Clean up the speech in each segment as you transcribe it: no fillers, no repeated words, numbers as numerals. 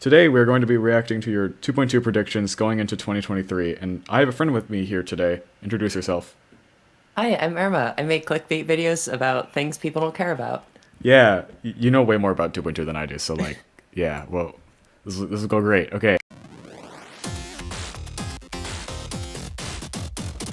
Today we're going to be reacting to your 2.2 predictions going into 2023, and I have a friend with me here today. Introduce yourself. Hi, I'm Irma. I make clickbait videos about things people don't care about. Yeah, you know way more about 2.2 than I do, so yeah, well, this will go great. Okay.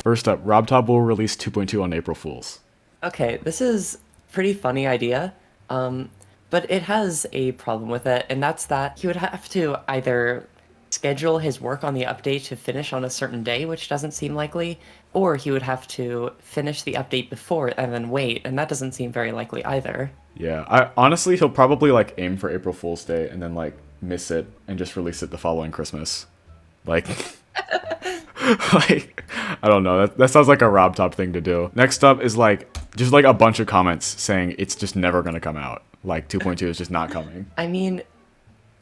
First up, RobTop will release 2.2 on April Fools. Okay, this is pretty funny idea, um, but it has a problem with it, and that's that he would have to either schedule his work on the update to finish on a certain day, which doesn't seem likely, or he would have to finish the update before and then wait, and that doesn't seem very likely either. Yeah, I honestly he'll probably aim for April Fool's Day and then miss it and just release it the following Christmas. Like I don't know. That sounds like a Rob Top thing to do. Next up is just a bunch of comments saying it's just never gonna come out. Like 2.2 is just not coming. I mean,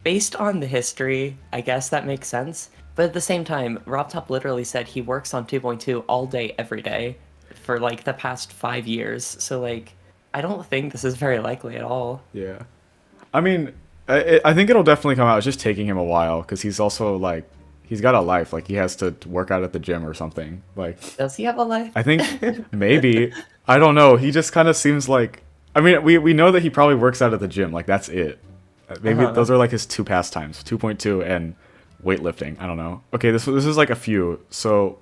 based on the history, I guess that makes sense. But at the same time, RobTop literally said he works on 2.2 all day, every day for like the past 5 years. So like, I don't think this is very likely at all. Yeah. I mean, I think it'll definitely come out. It's just taking him a while because he's also he's got a life. Like he has to work out at the gym or something. Like Does he have a life? I think maybe I don't know. He just kind of seems like. I mean, we know that he probably works out at the gym. Like that's it. Maybe those are like his two pastimes, 2.2 and weightlifting. I don't know. Okay, this is like a few. So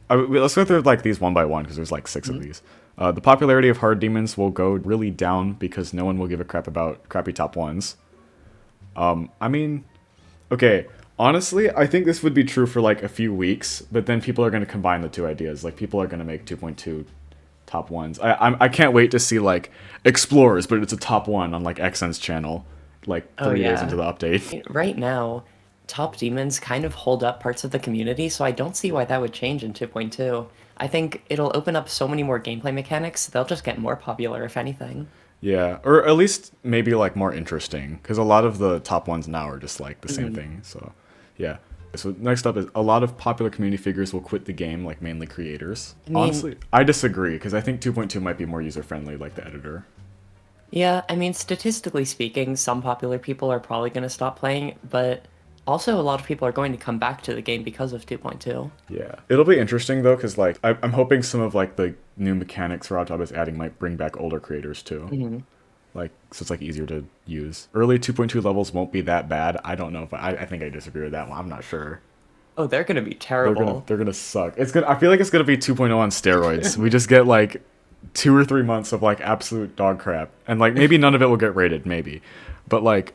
let's go through like these one by one because there's like 6 of these. The popularity of hard demons will go really down because no one will give a crap about crappy top ones. I mean, okay, honestly, I think this would be true for like a few weeks, but then people are going to combine the two ideas. Like people are going to make 2.2 top ones. I can't wait to see like Explorers, but it's a top one on like XN's channel, like Oh 3 days into yeah. the update. Right now, top demons kind of hold up parts of the community, so I don't see why that would change in 2.2. I think it'll open up so many more gameplay mechanics, they'll just get more popular if anything. Yeah, or at least maybe like more interesting, because a lot of the top ones now are just like the same Mhm. thing. So, yeah. So next up is a lot of popular community figures will quit the game, like mainly creators. I mean, Honestly, I disagree because I think 2.2 might be more user friendly, like the editor. yeah, I mean, statistically speaking, some popular people are probably going to stop playing, but also a lot of people are going to come back to the game because of 2.2. Yeah, it'll be interesting though, because I'm hoping some of like the new mechanics Rob is adding might bring back older creators too. Hmm. Like so it's like easier to use. Early 2.2 levels won't be that bad. I don't know if I think I disagree with that one. I'm not sure. Oh, they're going to be They're gonna terrible. they're gonna suck. It's gonna. I feel like it's gonna be 2.0 on steroids. We just get like 2 or 3 months of like absolute dog crap, and like maybe none of it will get rated, maybe, but like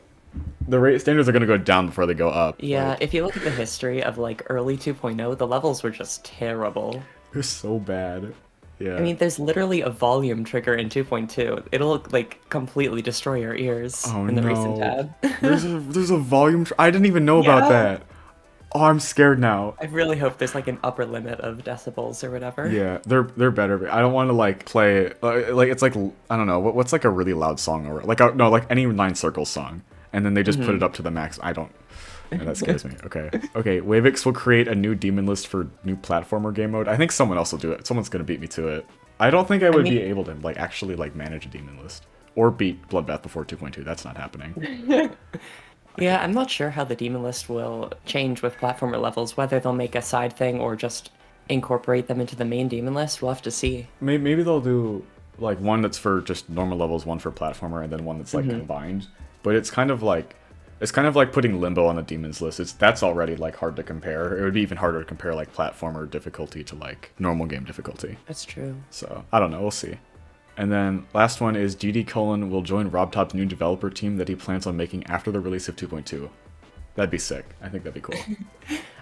the rate standards are gonna go down before they go up. Yeah, Like if you look at the history of like early 2.0, the levels were just terrible. they're so bad. I Yeah. mean, there's literally a volume trigger in 2.2. It'll like completely destroy your ears Oh in the recent no. tab. There's a volume. I didn't even know about Yeah. that. Oh, I'm scared now. I really hope there's like an upper limit of decibels or whatever. Yeah, they're better. I don't want to like play like it's like I don't know what's like a really loud song or like no like any Nine Circles song, and then they just put it Hmm. up to the max. I don't. Yeah, that scares me. Okay. Wavix will create a new demon list for new platformer game mode. I think someone else will do it. Someone's gonna beat me to it. I don't think I I would be mean, able to like actually like manage a demon list or beat Bloodbath before 2.2. That's not happening. yeah, I'm not sure how the demon list will change with platformer levels, whether they'll make a side thing or just incorporate them into the main demon list. We'll have to see. Maybe they'll do like one that's for just normal levels, one for platformer, and then one that's like Hmm. combined. But it's kind of like putting Limbo on the demons list. That's already like hard to compare. It would be even harder to compare like platformer difficulty to like normal game difficulty. That's true. So I don't know. We'll see. And then last one is GD Cullen will join RobTop's new developer team that he plans on making after the release of 2.2. That'd be sick. I think that'd be cool.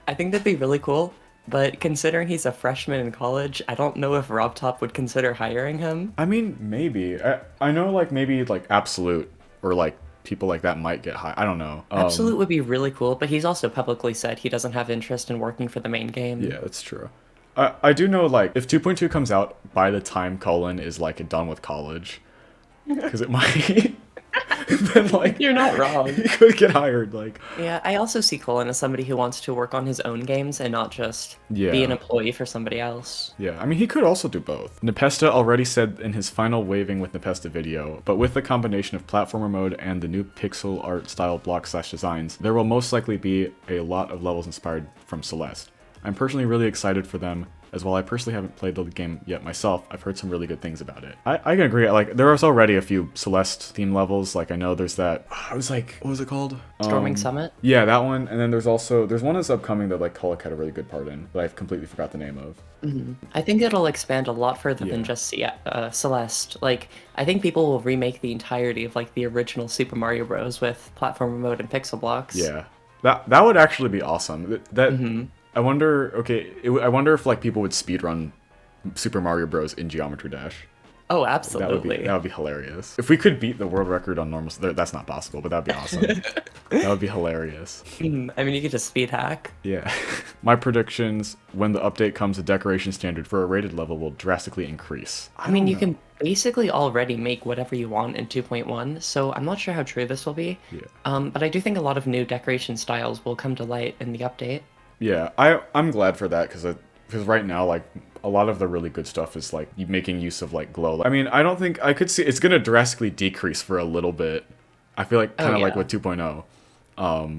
I think that'd be really cool, but considering he's a freshman in college, I don't know if RobTop would consider hiring him. I mean, maybe. I know like maybe like Absolute or like people like that might get high. I don't know. Absolute would be really cool, but he's also publicly said he doesn't have interest in working for the main game. Yeah, that's true. I do know like if 2.2 comes out by the time Cullen is like done with college, because it might then like You're not wrong. he could get hired. Like, Yeah, I also see Cullen as somebody who wants to work on his own games and not just yeah. be an employee for somebody else. Yeah, I mean, he could also do both. Nepesta already said in his final Waving with Nepesta video, but with the combination of platformer mode and the new pixel art style block/designs, there will most likely be a lot of levels inspired from Celeste. I'm personally really excited for them. As while I personally haven't played the game yet myself, I've heard some really good things about it. I can agree, like, there is already a few Celeste theme levels, like, I know there's that, I was like, what was it called? Storming Summit? Yeah, that one, and then there's one that's upcoming that, like, Kolek had a really good part in, that I completely forgot the name of. I think it'll expand a lot further than just Celeste. Like, I think people will remake the entirety of, like, the original Super Mario Bros. With platformer mode and pixel blocks. Yeah, that would actually be awesome. I wonder, I wonder if, like, people would speedrun Super Mario Bros. In Geometry Dash. Oh, absolutely. That would be hilarious. If we could beat the world record on normal, that's not possible, but that'd be awesome. That would be hilarious. I mean, you could just speed hack. Yeah. My predictions, when the update comes, the decoration standard for a rated level will drastically increase. I mean, you can basically already make whatever you want in 2.1, so I'm not sure how true this will be. Yeah. But I do think a lot of new decoration styles will come to light in the update. Yeah, I'm glad for that, because right now, like, a lot of the really good stuff is, like, making use of, like, glow. I mean, I don't think, I could see, it's going to drastically decrease for a little bit. I feel like, kind of like with 2.0.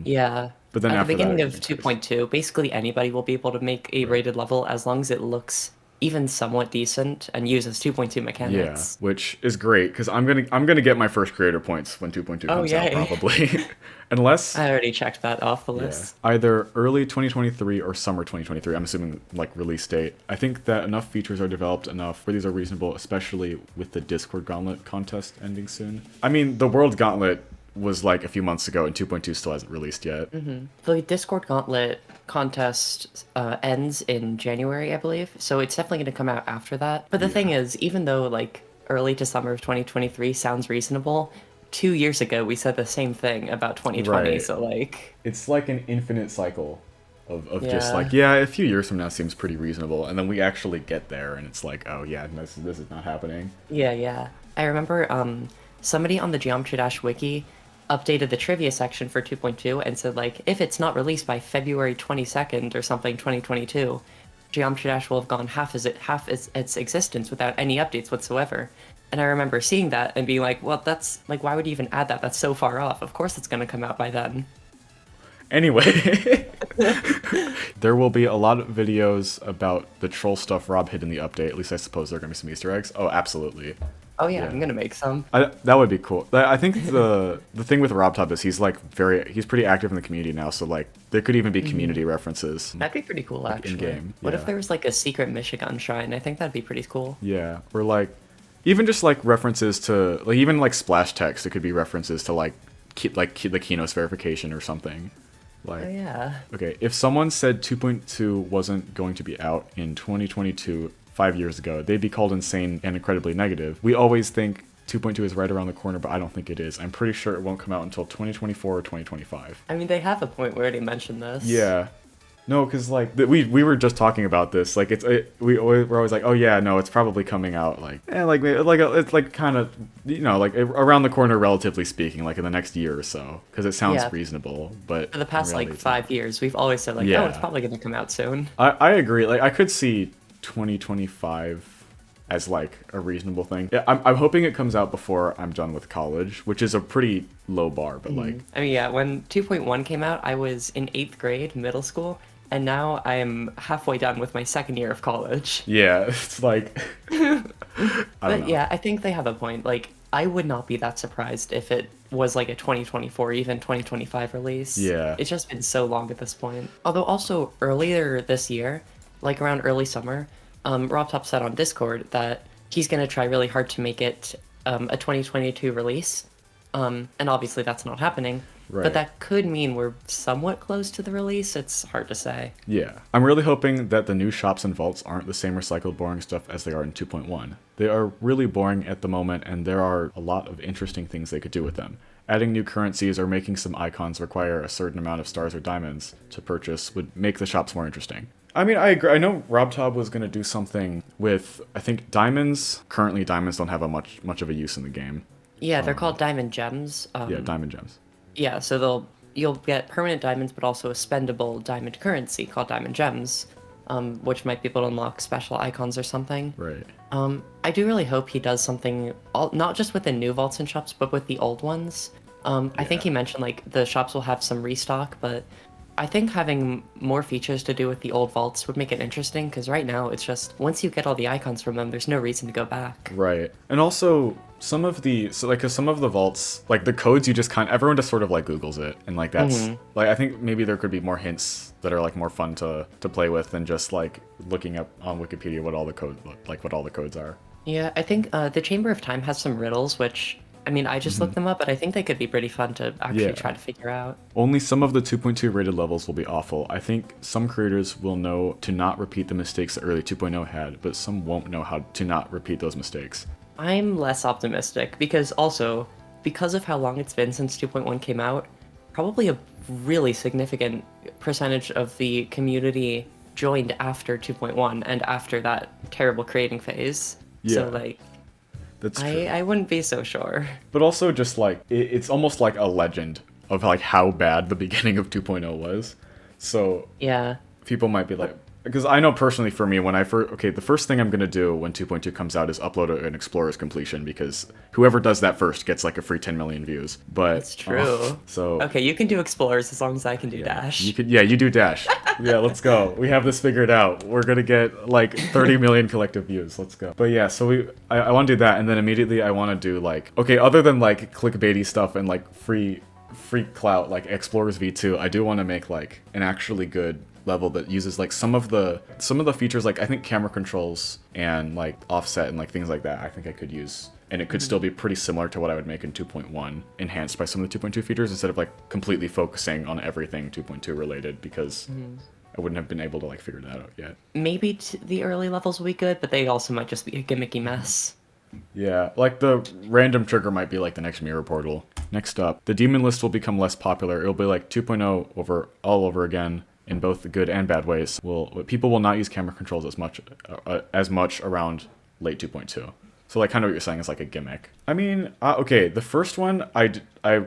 Yeah. But then at after the beginning that, of 2.2, basically anybody will be able to make a rated level as long as it looks even somewhat decent and uses 2.2 mechanics. Yeah, which is great, because I'm gonna get my first creator points when 2.2 comes out, probably. Unless I already checked that off the list. Either early 2023 or summer 2023. I'm assuming, like, release date. I think that enough features are developed enough where these are reasonable, especially with the Discord Gauntlet contest ending soon. I mean, the World Gauntlet was like a few months ago, and 2.2 still hasn't released yet. The Discord Gauntlet contest ends in January, I believe, so it's definitely going to come out after that. But the thing is, even though, like, early to summer of 2023 sounds reasonable, 2 years ago we said the same thing about 2020, Right. so, like... It's like an infinite cycle of just like, a few years from now seems pretty reasonable, and then we actually get there, and it's like, oh yeah, this is not happening. Yeah. I remember somebody on the Geometry Dash wiki updated the trivia section for 2.2 and said, like, if it's not released by February 22nd or something, 2022, Geometry Dash will have gone half its existence without any updates whatsoever. And I remember seeing that and being like, well, that's, like, why would you even add that? That's so far off. Of course it's going to come out by then. Anyway, there will be a lot of videos about the troll stuff Rob hid in the update. At least I suppose there are going to be some Easter eggs. Oh, absolutely. Oh yeah, I'm gonna make some. That would be cool. I think the thing with RobTop is he's pretty active in the community now, so, like, there could even be community references. That'd be pretty cool, actually. In game. What if there was, like, a secret Michigan shrine? I think that'd be pretty cool. Yeah, or, like, even just, like, references to, like, even, like, splash text. It could be references to, like, the Keynote's verification or something. Like, Oh yeah. Okay, if someone said 2.2 wasn't going to be out in 2022 5 years ago, they'd be called insane and incredibly negative. We always think 2.2 is right around the corner, but I don't think it is. I'm pretty sure it won't come out until 2024 or 2025. I mean, they have a point where they mentioned this. Yeah. No, because, like, we were just talking about this. Like, we're always like, oh yeah, no, it's probably coming out, like, it's like kind of, like, around the corner, relatively speaking, like in the next year or so, because it sounds reasonable. But For the past, like, 5 years, we've always said, like, oh, it's probably going to come out soon. I agree. Like, I could see 2025 as, like, a reasonable thing. Yeah, I'm hoping it comes out before I'm done with college, which is a pretty low bar, but like... I mean, yeah, when 2.1 came out, I was in 8th grade, middle school, and now I'm halfway done with my second year of college. Yeah, it's like... I don't know. Yeah, I think they have a point. Like, I would not be that surprised if it was, like, a 2024, even 2025 release. Yeah. It's just been so long at this point. Although also, earlier this year, like around early summer, RobTop said on Discord that he's going to try really hard to make it a 2022 release. And obviously that's not happening. Right. But that could mean we're somewhat close to the release. It's hard to say. Yeah. I'm really hoping that the new shops and vaults aren't the same recycled boring stuff as they are in 2.1. They are really boring at the moment, and there are a lot of interesting things they could do with them. Adding new currencies or making some icons require a certain amount of stars or diamonds to purchase would make the shops more interesting. I mean, I agree. I know RobTop was going to do something with, I think, diamonds. Currently, diamonds don't have much of a use in the game. Yeah, they're called diamond gems. Yeah, diamond gems. Yeah, so you'll get permanent diamonds, but also a spendable diamond currency called diamond gems, which might be able to unlock special icons or something. Right. I do really hope he does something, not just with the new vaults and shops, but with the old ones. I think he mentioned like the shops will have some restock, but I think having more features to do with the old vaults would make it interesting, because right now it's just, once you get all the icons from them, there's no reason to go back. Right. And also, some of the vaults, like the codes, you just everyone just sort of like Googles it, and like that's like, I think maybe there could be more hints that are like more fun to play with than just like looking up on Wikipedia what all the codes are. Yeah, I think the Chamber of Time has some riddles, which, I mean, I just looked them up, but I think they could be pretty fun to actually try to figure out. Only some of the 2.2 rated levels will be awful. I think some creators will know to not repeat the mistakes that early 2.0 had, but some won't know how to not repeat those mistakes. I'm less optimistic, because of how long it's been since 2.1 came out, probably a really significant percentage of the community joined after 2.1 and after that terrible creating phase. Yeah. So, like, That's true. I wouldn't be so sure. But also just like, it's almost like a legend of like how bad the beginning of 2.0 was. So Yeah. people might be like, because I know personally for me, when the first thing I'm going to do when 2.2 comes out is upload an Explorer's completion, because whoever does that first gets like a free 10 million views. But It's true. So Okay, you can do Explorers as long as I can do Dash. you do Dash. Yeah, let's go. We have this figured out. We're going to get like 30 million collective views. Let's go. But yeah, so I want to do that, and then immediately I want to do like, okay, other than like clickbaity stuff and like free clout like Explorers V2, I do want to make like an actually good level that uses like some of the features, like I think camera controls and like offset and like things like that. I think I could use, and it could still be pretty similar to what I would make in 2.1, enhanced by some of the 2.2 features instead of like completely focusing on everything 2.2 related, because I wouldn't have been able to like figure that out yet. Maybe the early levels will be good, but they also might just be a gimmicky mess. Yeah, like the random trigger might be like the next mirror portal. Next up, the demon list will become less popular. It'll be like 2.0 all over again, in both the good and bad ways. People will not use camera controls as much around late 2.2. So like kind of what you're saying is like a gimmick. I mean, okay, the first one I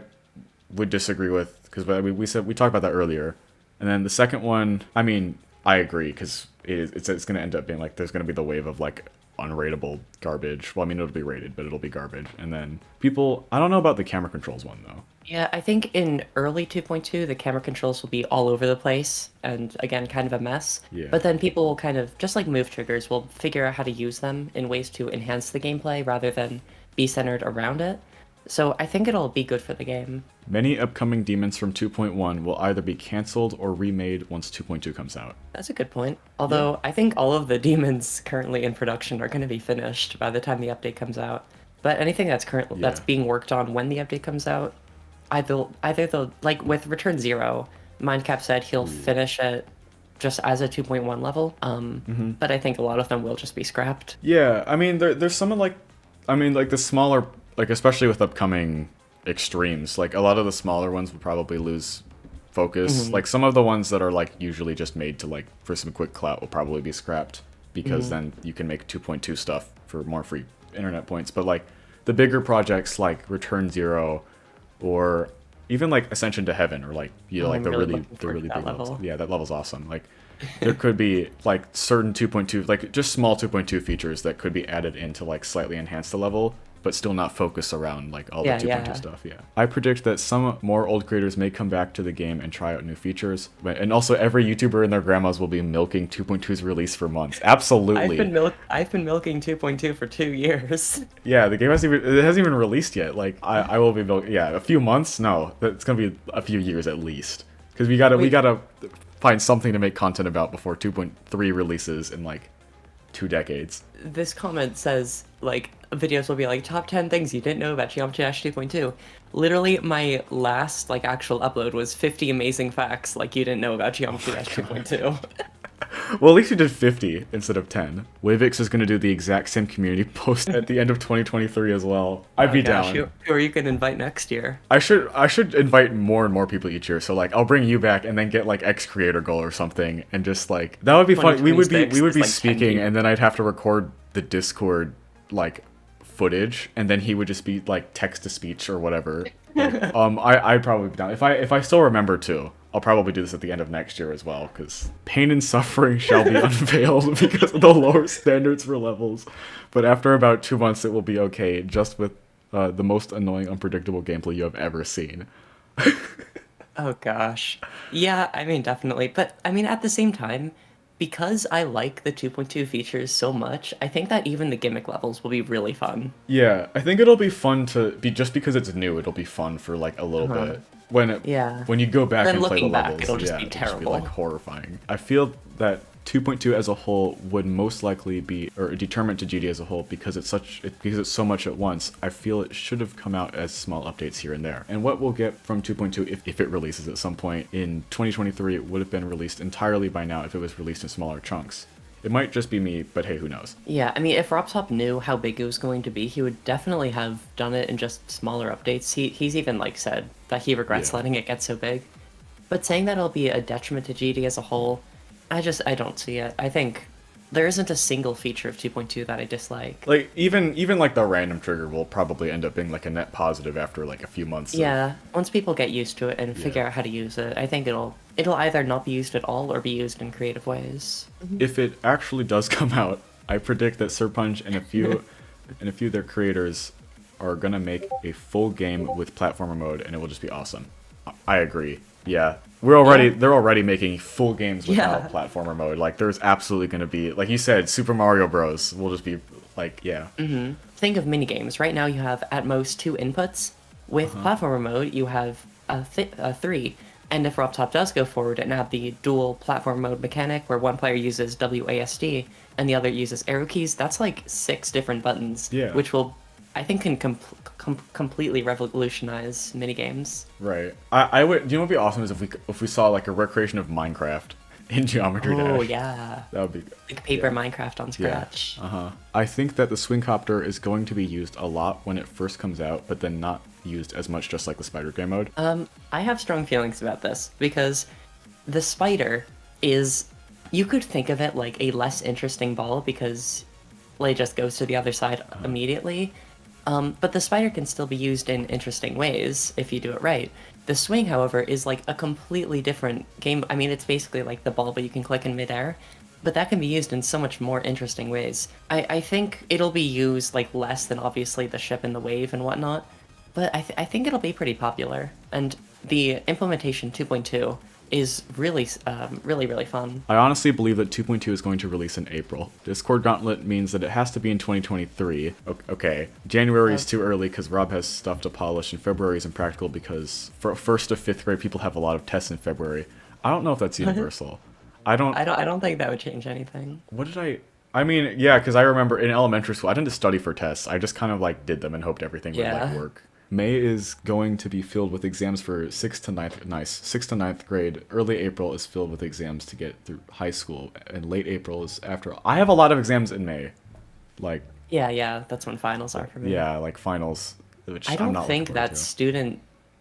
would disagree with, because we talked about that earlier, and then the second one, I mean, I agree, because it's going to end up being like there's going to be the wave of like unrateable garbage. Well, I mean, it'll be rated, but it'll be garbage. And then I don't know about the camera controls one though. Yeah, I think in early 2.2, the camera controls will be all over the place, and again, kind of a mess. Yeah. But then people will kind of, just like move triggers, will figure out how to use them in ways to enhance the gameplay rather than be centered around it. So I think it'll be good for the game. Many upcoming demons from 2.1 will either be cancelled or remade once 2.2 comes out. That's a good point. Although, I think all of the demons currently in production are going to be finished by the time the update comes out. But anything that's that's being worked on when the update comes out, either they'll, like with Return Zero, Mindcap said he'll finish it just as a 2.1 level. But I think a lot of them will just be scrapped. Yeah, I mean, there's some of like the smaller, like especially with upcoming extremes, like a lot of the smaller ones will probably lose focus. Like some of the ones that are like usually just made to like for some quick clout will probably be scrapped, because then you can make 2.2 stuff for more free internet points. But like the bigger projects like Return Zero, or even like Ascension to Heaven, or like like the really big levels. Yeah, that level's awesome. Like there could be like certain 2.2, like just small 2.2 features that could be added in to like slightly enhance the level, but still not focus around like all the 2.2 stuff. Yeah. I predict that some more old creators may come back to the game and try out new features. And also every YouTuber and their grandmas will be milking 2.2's release for months. Absolutely. I've been milking 2.2 for 2 years. Yeah, the game hasn't even released yet. Like I will be milking, a few months? No, it's going to be a few years at least. Because we gotta find something to make content about before 2.3 releases in like 2 decades. This comment says, like, videos will be like, top 10 things you didn't know about Geometry Dash 2.2. Literally, my last, like, actual upload was 50 amazing facts, like, you didn't know about Geometry Dash 2.2. Well, at least you did 50 instead of 10. Wavix is going to do the exact same community post at the end of 2023 as well. I'd be down. Who are you going to invite next year? I should invite more and more people each year. So like I'll bring you back and then get like X creator goal or something, and just like that would be fun. We would be speaking, and then I'd have to record the Discord like footage, and then he would just be like text to speech or whatever. Like, I'd probably be down if I still remember to. I'll probably do this at the end of next year as well, because pain and suffering shall be unveiled because of the lower standards for levels. But after about 2 months, it will be okay, just with the most annoying, unpredictable gameplay you have ever seen. Oh gosh. Yeah, I mean, definitely. But I mean, at the same time, because I like the 2.2 features so much, I think that even the gimmick levels will be really fun. Yeah, I think it'll be fun to be just because it's new. It'll be fun for like a little bit. Yeah. When you go back Then and play the looking back, levels, it'll just yeah, be it'll just be terrible. like horrifying. I feel that 2.2 as a whole would most likely be, or a deterrent to GD as a whole, because it's so much at once. I feel it should have come out as small updates here and there. And what we'll get from 2.2, if it releases at some point in 2023, it would have been released entirely by now if it was released in smaller chunks. It might just be me, but hey, who knows? Yeah, I mean, if RobTop knew how big it was going to be, he would definitely have done it in just smaller updates. He's even like said that he regrets letting it get so big. But saying that it'll be a detriment to GD as a whole, I don't see it. I think there isn't a single feature of 2.2 that I dislike. Like even like the random trigger will probably end up being like a net positive after like a few months. Yeah, once people get used to it and figure out how to use it, I think it'll either not be used at all or be used in creative ways. If it actually does come out, I predict that Serpunch and a few of their creators are gonna make a full game with platformer mode, and it will just be awesome. I agree. Yeah. They're already making full games without platformer mode. Like, there's absolutely going to be, like you said, Super Mario Bros. Will just be, like, yeah. Think of minigames. Right now you have at most 2 inputs. With platformer mode, you have 3. And if RobTop does go forward and add the dual platform mode mechanic, where one player uses WASD and the other uses arrow keys, that's like 6 different buttons, which will, I think, can completely revolutionize minigames. Right. I would. You know what would be awesome is if we saw like a recreation of Minecraft in Geometry Dash. Oh yeah. That would be like paper Minecraft on Scratch. Yeah. I think that the Swingcopter is going to be used a lot when it first comes out, but then not used as much, just like the Spider Game mode. I have strong feelings about this because the spider is, you could think of it like a less interesting ball because Lay just goes to the other side immediately. But the spider can still be used in interesting ways if you do it right. The swing, however, is like a completely different game. I mean, it's basically like the ball, but you can click in midair. But that can be used in so much more interesting ways. I think it'll be used like less than obviously the ship and the wave and whatnot. But I think it'll be pretty popular. And the implementation 2.2 is really, really fun. I honestly believe that 2.2 is going to release in April. Discord Gauntlet means that it has to be in 2023. Okay, January is too early because Rob has stuff to polish, and February is impractical because for 1st to 5th grade, people have a lot of tests in February. I don't know if that's universal. I don't think that would change anything. What did I mean, yeah, because I remember in elementary school, I didn't study for tests. I just kind of like did them and hoped everything would like work. May is going to be filled with exams for 6th to 9th grade. Early April is filled with exams to get through high school, and late April is after. I have a lot of exams in May, like. Yeah, that's when finals are for me. Yeah, like finals. Which I don't think that student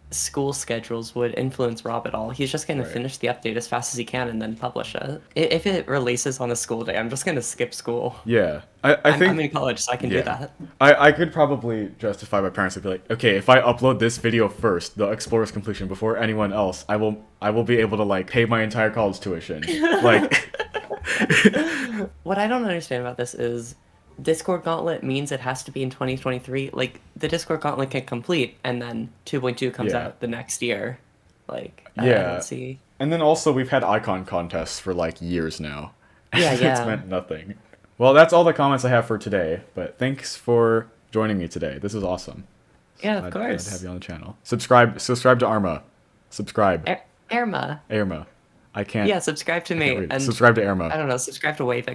school schedules would influence Rob at all. He's just going to finish the update as fast as he can and then publish it. If it releases on a school day, I'm just going to skip school. Yeah. I think I'm in college, so I can do that. I could probably justify my parents would be like, okay, if I upload this video first, the Explorer's completion, before anyone else, I will be able to like pay my entire college tuition. Like what I don't understand about this is Discord Gauntlet means it has to be in 2023. Like, the Discord Gauntlet can complete, and then 2.2 comes out the next year. Like, I don't see. And then also, we've had icon contests for, like, years now. Yeah. It's meant nothing. Well, that's all the comments I have for today, but thanks for joining me today. This is awesome. Yeah, of course. Glad to have you on the channel. Subscribe to Arma. Subscribe. Irma. I can't. Yeah, subscribe to me. And subscribe to Irma. I don't know, subscribe to Wavix.